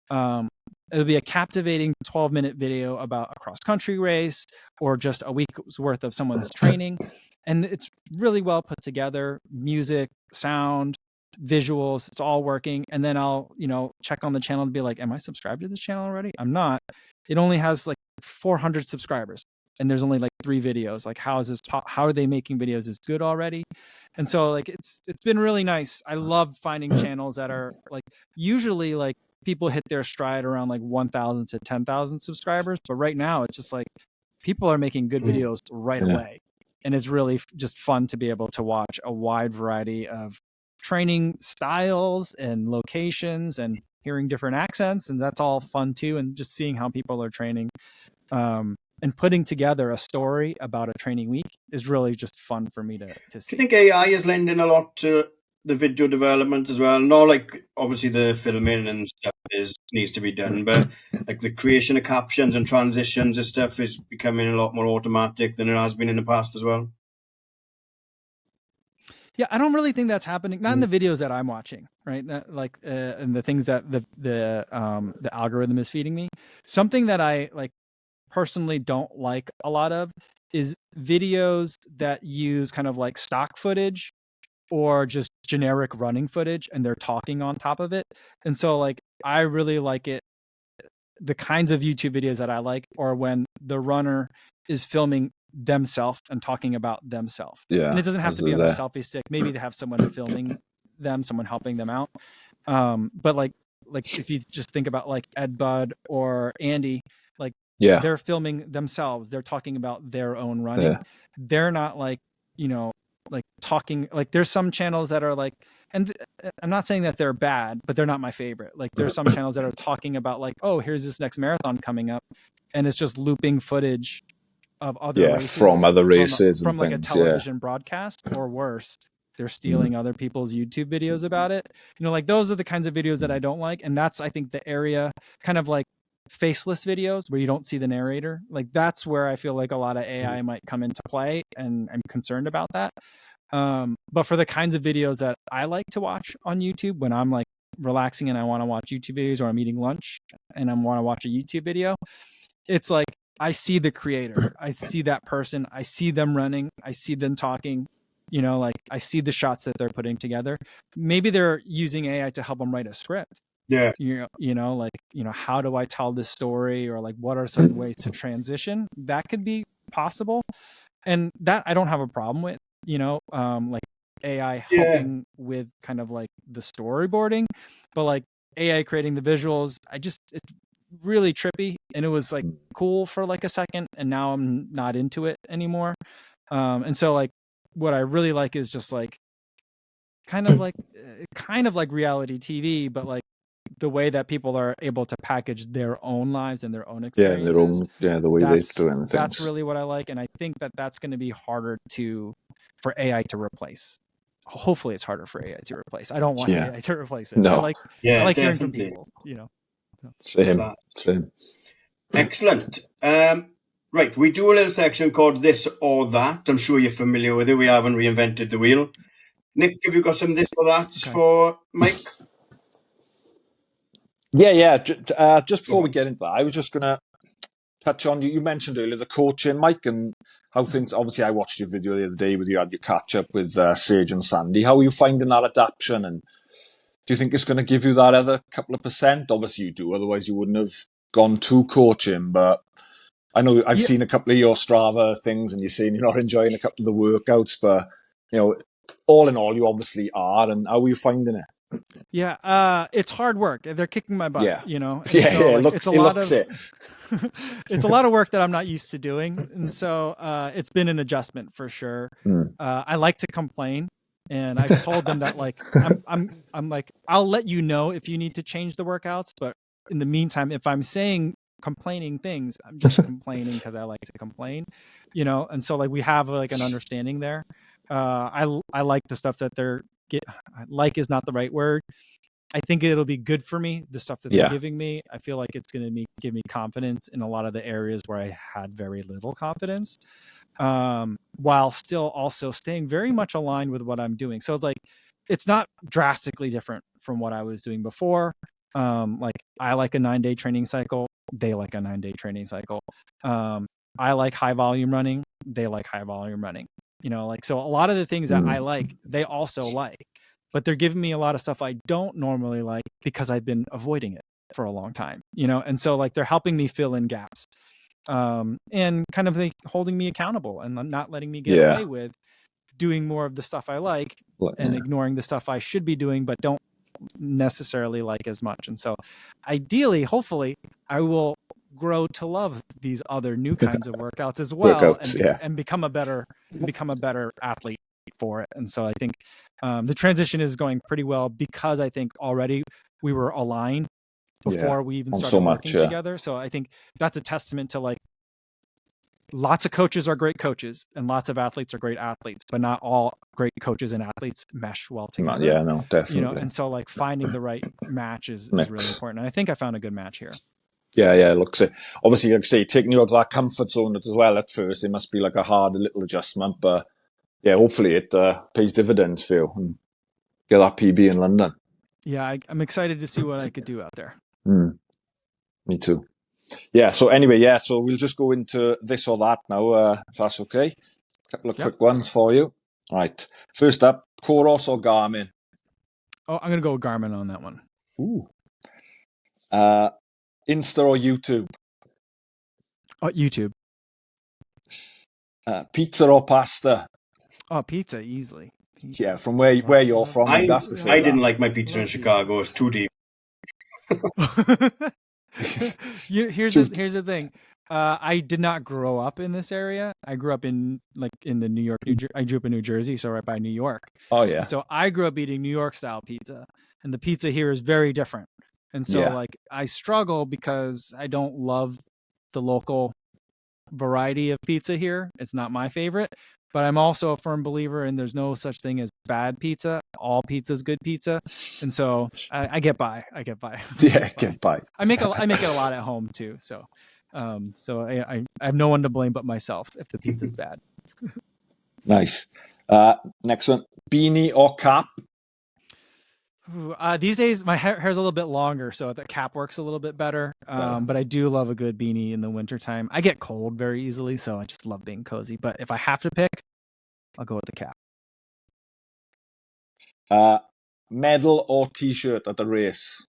it'll be a captivating 12-minute video about a cross-country race or just a week's worth of someone's training. And it's really well put together, music, sound, visuals, it's all working. And then I'll, check on the channel and be like, am I subscribed to this channel already? I'm not. It only has like 400 subscribers and there's only like 3 videos. Like, how are they making videos as good already? And so like, it's been really nice. I love finding channels that are like, usually like people hit their stride around like 1,000 to 10,000 subscribers. But right now it's just like people are making good videos right away. And it's really just fun to be able to watch a wide variety of training styles and locations and hearing different accents. And that's all fun too. And just seeing how people are training and putting together a story about a training week is really just fun for me to see. Do you think AI is lending a lot to the video development as well? Not like obviously the filming and stuff needs to be done, but like the creation of captions and transitions and stuff is becoming a lot more automatic than it has been in the past as well. Yeah, I don't really think that's happening. Not in the videos that I'm watching, right? Like, and the things that the algorithm is feeding me. Something that I like personally don't like a lot of is videos that use kind of like stock footage or just generic running footage, and they're talking on top of it. And so, like, I really like it. The kinds of YouTube videos that I like are when the runner is filming themselves and talking about themselves. Yeah, and it doesn't have to be on a selfie stick. Maybe they have someone filming them, someone helping them out. But like if you just think about like Ed Bud or Andy, like they're filming themselves. They're talking about their own running. They're not like, like talking, like there's some channels that are like, and I'm not saying that they're bad, but they're not my favorite. Like there's some channels that are talking about like, oh, here's this next marathon coming up. And it's just looping footage of other races from other races from like things, a television broadcast, or worse, they're stealing other people's YouTube videos about it. Like those are the kinds of videos that I don't like. And that's, I think, the area kind of like faceless videos where you don't see the narrator. Like that's where I feel like a lot of AI might come into play, and I'm concerned about that. But for the kinds of videos that I like to watch on YouTube when I'm like relaxing and I want to watch YouTube videos, or I'm eating lunch and I want to watch a YouTube video, it's like I see the creator, I see that person, I see them running, I see them talking, like I see the shots that they're putting together. Maybe they're using AI to help them write a script. Yeah. How do I tell this story, or like what are some ways to transition? That could be possible. And that I don't have a problem with, like AI helping with kind of like the storyboarding, but like AI creating the visuals, it's really trippy, and it was like cool for like a second, and now I'm not into it anymore. And so like what I really like is just like kind of like reality TV, but like the way that people are able to package their own lives and their own experiences. The way they do things. That's really what I like, and I think that that's going to be harder for AI to replace. Hopefully, it's harder for AI to replace. I don't want AI to replace it. No. I like hearing from people. Same. Excellent. Right, we do a little section called This or That. I'm sure you're familiar with it. We haven't reinvented the wheel. Nick, have you got some this or that for Mike? Just before we get into that, I was just going to touch on, you mentioned earlier the coaching, Mike, and how things, obviously I watched your video the other day with you had your catch up with Sage and Sandy. How are you finding that adaptation, and do you think it's going to give you that other couple of percent? Obviously you do, otherwise you wouldn't have gone to coaching, but I know I've seen a couple of your Strava things and you're saying you're not enjoying a couple of the workouts, but all in all, you obviously are. And how are you finding it? Yeah, it's hard work. They're kicking my butt, Yeah. It's a lot of it's a lot of work that I'm not used to doing, and so it's been an adjustment for sure. I like to complain, and I've told them that like I'm like, I'll let you know if you need to change the workouts, but in the meantime, if I'm saying complaining things, I'm just complaining because I like to complain, and so like we have like an understanding there. I like the stuff that like is not the right word. I think it'll be good for me, the stuff that they're giving me. I feel like it's going to give me confidence in a lot of the areas where I had very little confidence, while still also staying very much aligned with what I'm doing. So like, it's not drastically different from what I was doing before. Like I like a 9-day training cycle. They like a 9-day training cycle. I like high volume running. They like high volume running. So a lot of the things that I like, they also like. but they're giving me a lot of stuff I don't normally like because I've been avoiding it for a long time, you know? And so like they're helping me fill in gaps, and kind of like holding me accountable and not letting me get away with doing more of the stuff I like and ignoring the stuff I should be doing, but don't necessarily like as much. And so ideally, hopefully I will grow to love these other new kinds of workouts as well, and become a better athlete for it. And so I think the transition is going pretty well because I think already we were aligned before we even started working together. So I think that's a testament to like lots of coaches are great coaches and lots of athletes are great athletes, but not all great coaches and athletes mesh well together. Yeah, no, definitely. You know, and so like finding the right match is really important. And I think I found a good match here. Yeah, looks it. Obviously, like I say, taking you out of that comfort zone as well at first, it must be like a hard little adjustment, but yeah, hopefully it pays dividends for you and get that PB in London. Yeah, I'm excited to see what I could do out there. Me too. Yeah, so anyway, so we'll just go into this or that now, if that's okay. A couple of quick ones for you. All right. First up, Coros or Garmin? Oh, I'm going to go with Garmin on that one. Ooh. Insta or YouTube? Oh, YouTube. Pizza or pasta? Oh, pizza, easily. Pizza. Yeah, from where you're from. I didn't like my pizza in Chicago. It's too deep. Here's the thing. I did not grow up in this area. I grew up in the New York. I grew up in New Jersey, so right by New York. Oh yeah. So I grew up eating New York style pizza, and the pizza here is very different. And so like I struggle because I don't love the local variety of pizza here. It's not my favorite, but I'm also a firm believer in there's no such thing as bad pizza. All pizza is good pizza. And so I get by. Get by. I make it a lot at home too. So I have no one to blame but myself if the pizza's bad. Nice. Next one, beanie or cap? These days my hair's a little bit longer, so the cap works a little bit better. But I do love a good beanie in the wintertime. I get cold very easily, so I just love being cozy. But if I have to pick, I'll go with the cap. Medal or t-shirt at the race?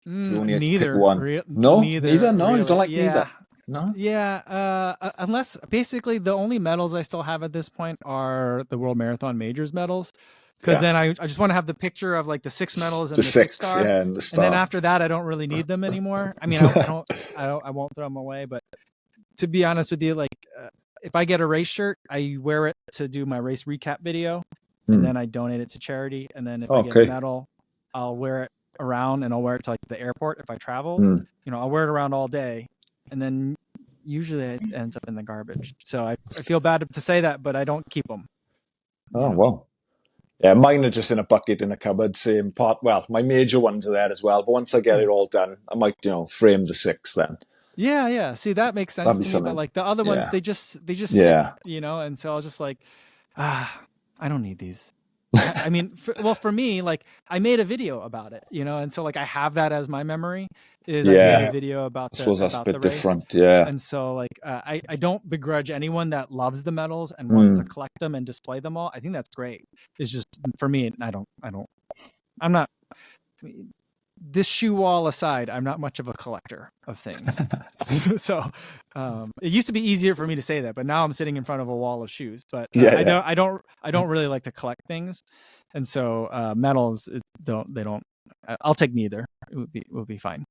Neither. No, neither. No, really. You don't like neither. No. Yeah. Unless basically the only medals I still have at this point are the World Marathon Majors medals. Because then I just want to have the picture of like the 6 medals and the 6 star. Yeah, and the star. And then after that, I don't really need them anymore. I mean, I won't throw them away. But to be honest with you, like if I get a race shirt, I wear it to do my race recap video, and then I donate it to charity. And then if I get a medal, I'll wear it around, and I'll wear it to like the airport if I travel. You know, I'll wear it around all day, and then usually it ends up in the garbage. So I feel bad to say that, but I don't keep them. Oh, well. Yeah, mine are just in a bucket in the cupboard, same part. Well, my major ones are there as well, but once I get it all done, I might, frame the 6 then. Yeah. See, that makes sense to me, but like the other ones, they just sit, and so I was just like, I don't need these. I mean, for me, like I made a video about it, and so like I have that as my memory. I made a video about the, I suppose that's a bit different, and so like I don't begrudge anyone that loves the medals and wants to collect them and display them all. I think that's great. It's just for me, I'm not. This shoe wall aside, I'm not much of a collector of things. so it used to be easier for me to say that, but now I'm sitting in front of a wall of shoes. But I don't really like to collect things, and so medals I'll take neither. It would be fine.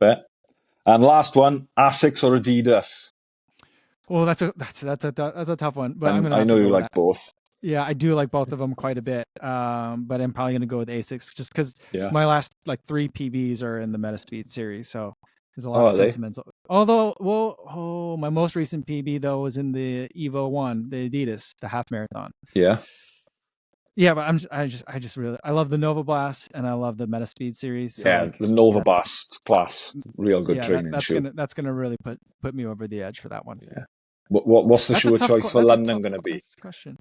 Bet. And last one, Asics or Adidas? Well, that's a tough one. But I know you like both. Yeah, I do like both of them quite a bit. But I'm probably going to go with Asics just because my last 3 PBs are in the Metaspeed series. So there's a lot of sentimental. Although, my most recent PB though was in the Evo 1, the Adidas, the half marathon. Yeah. Yeah, but I just really love the Nova Blast and I love the Metaspeed series. So the Nova Blast class, real good training shoe. That's gonna really put me over the edge for that one. Yeah. What's the shoe of choice for London going to be? Question.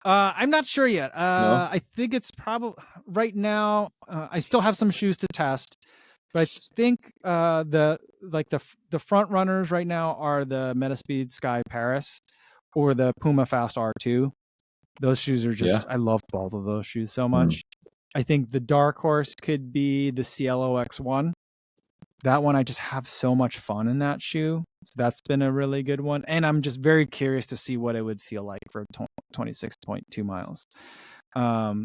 I'm not sure yet. No? I think it's probably right now. I still have some shoes to test, but I think the front runners right now are the Metaspeed Sky Paris or the Puma Fast R2. Those shoes are just I love both of those shoes so much. I think the dark horse could be the CLOX1. That one, I just have so much fun in that shoe. So that's been a really good one. And I'm just very curious to see what it would feel like for 26.2 miles.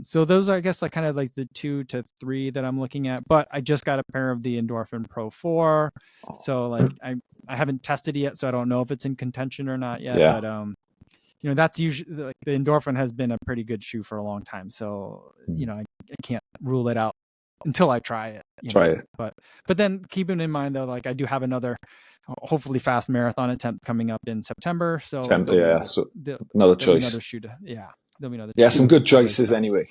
So those are, I guess, like kind of like the 2 to 3 that I'm looking at. But I just got a pair of the Endorphin Pro 4. So like I haven't tested it yet, so I don't know if it's in contention or not yet. Yeah. But you know, that's usually like the Endorphin has been a pretty good shoe for a long time. So, you know, I can't rule it out until I try it. It. But then keeping in mind though, like I do have another hopefully fast marathon attempt coming up in September. So so another choice. Another shoe there'll be another. Yeah, some good choices anyway.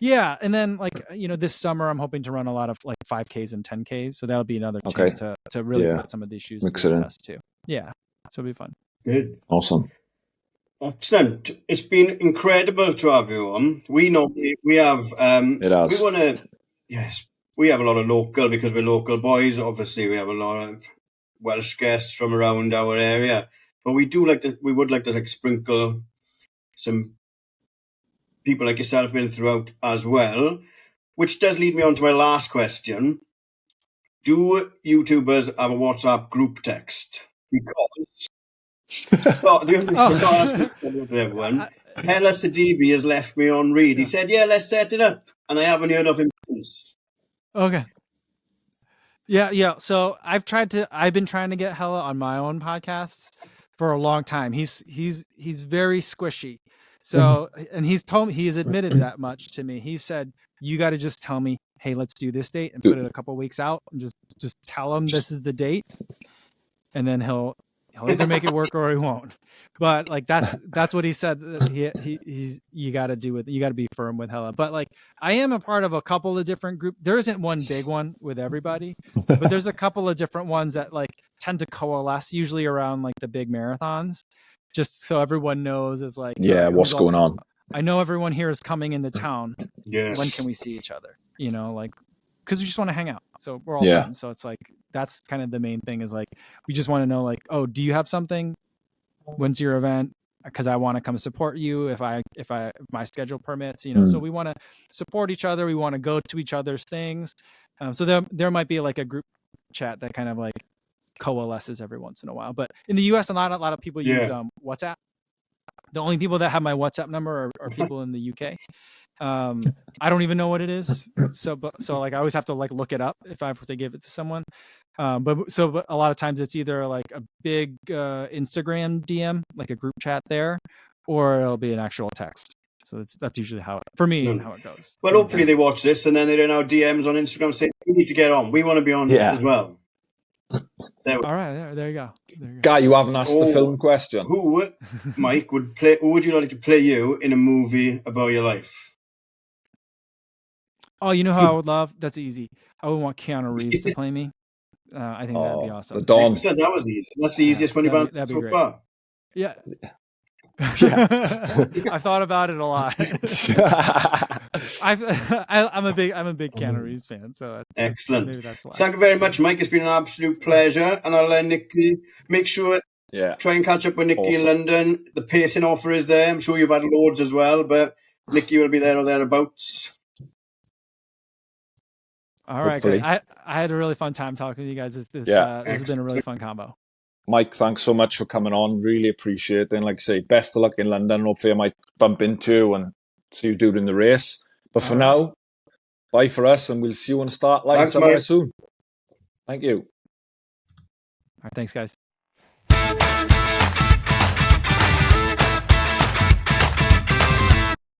Yeah, and then like this summer I'm hoping to run a lot of like 5Ks and 10Ks. So that'll be another chance to really put some of these shoes to the test too. Yeah, so it'll be fun. Good. Awesome. Excellent. It's been incredible to have you on. We have it has. We have a lot of local, because we're local boys. Obviously, we have a lot of Welsh guests from around our area, but we would like to like sprinkle some people like yourself in throughout as well, which does lead me on to my last question. Do YouTubers have a WhatsApp group text? Because everyone, Hella Sadibi has left me on read. He said, yeah, let's set it up. And I haven't heard of him since. Okay. Yeah. So I've been trying to get Hella on my own podcasts for a long time. He's very squishy. So, and he's admitted that much to me. He said, you got to just tell me, hey, let's do this date and put it a couple weeks out and just tell him this is the date. And then he'll either make it work or he won't. But like that's what he said. You got to be firm with Hella. But like I am a part of a couple of different groups. There isn't one big one with everybody, but there's a couple of different ones that like tend to coalesce usually around like the big marathons, just so everyone knows is like what's going on. I know everyone here is coming into town. Yes. When can we see each other? Like because we just want to hang out. So we're all friends. So it's like that's kind of the main thing is like we just want to know like, oh, do you have something? When's your event? Because I want to come support you if my schedule permits. So we want to support each other. We want to go to each other's things. So there might be like a group chat that kind of like coalesces every once in a while. But in the US, a lot of people use WhatsApp. The only people that have my WhatsApp number are people in the UK. I don't even know what it is. So like I always have to like look it up if I have to give it to someone. But a lot of times it's either like a big Instagram DM, like a group chat there, or it'll be an actual text. So that's usually how it goes. Well, hopefully they watch this and then they're in our DMs on Instagram saying, we need to get on. We want to be on as well. All right, there you go. Guy, you haven't asked the film question. Who, Mike, would you like to play you in a movie about your life? Oh, you know who I would love? That's easy. I would want Keanu Reeves to play me. I think that'd be awesome. The Don. That was easy. That's the easiest one you've answered so far. Yeah. I've thought about it a lot. I'm a big Keanu Reeves fan, so excellent. Maybe that's why. Thank you very much, Mike. It's been an absolute pleasure, and I'll let Nicky make sure. Try and catch up with Nicky in London. The pacing offer is there. I'm sure you've had loads as well, but Nicky will be there or thereabouts. All right, great. I had a really fun time talking to you guys. This has been a really fun combo. Mike, thanks so much for coming on. Really appreciate it. And like I say, best of luck in London. Hopefully I might bump into you and see you during the race. But for now, bye for us, and we'll see you on the start line somewhere soon. Thank you. All right, thanks, guys.